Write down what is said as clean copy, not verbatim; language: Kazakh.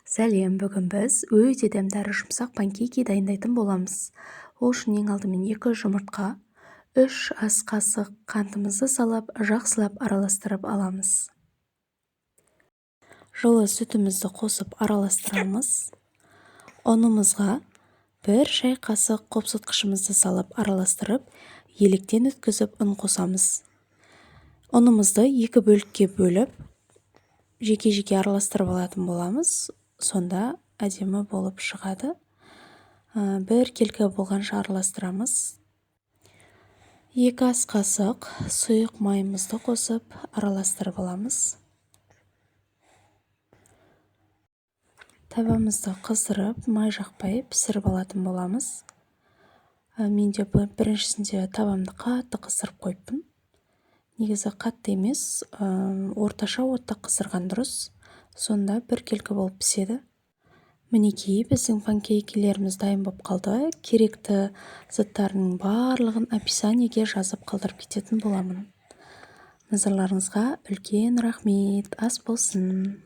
Сәлем, бүгін біз өте дәмдәрі жұмсақ панкейки дайындайтын боламыз. Ол үшін ең алдымен 2 жұмыртқа, 3 ас қасық қантымызды салып, жақсылап араластырып аламыз. Жылы сүтімізді қосып араластырамыз. Ұнымызға 1 шай қасық қопсытқышымызды салып араластырып, електен өткізіп ұн қосамыз. Ұнымызды 2 бөлікке бөліп, жеке-жеке араластырып алатын боламыз. Сонда әдемі болып шығады. 1 келкі болғанша араластырамыз. 2 ас қасық сұйық майымызды қосып араластырып аламыз. Табамызды қыздырып, май жақпай пісіріп алатын боламыз. Менде біріншісінде табамды қатты қыздырып қойыппын. Негізі қатты емес, орташа отта қыздырған дұрыс. Сонда 1 келкі болып піседі. Мінекей, біздің панкейкилеріміз дайын болып қалды. Керекті заттарының барлығын описаниеге жазып қалдырып кететін боламын. Назарларыңызға үлкен рахмет, ас болсын.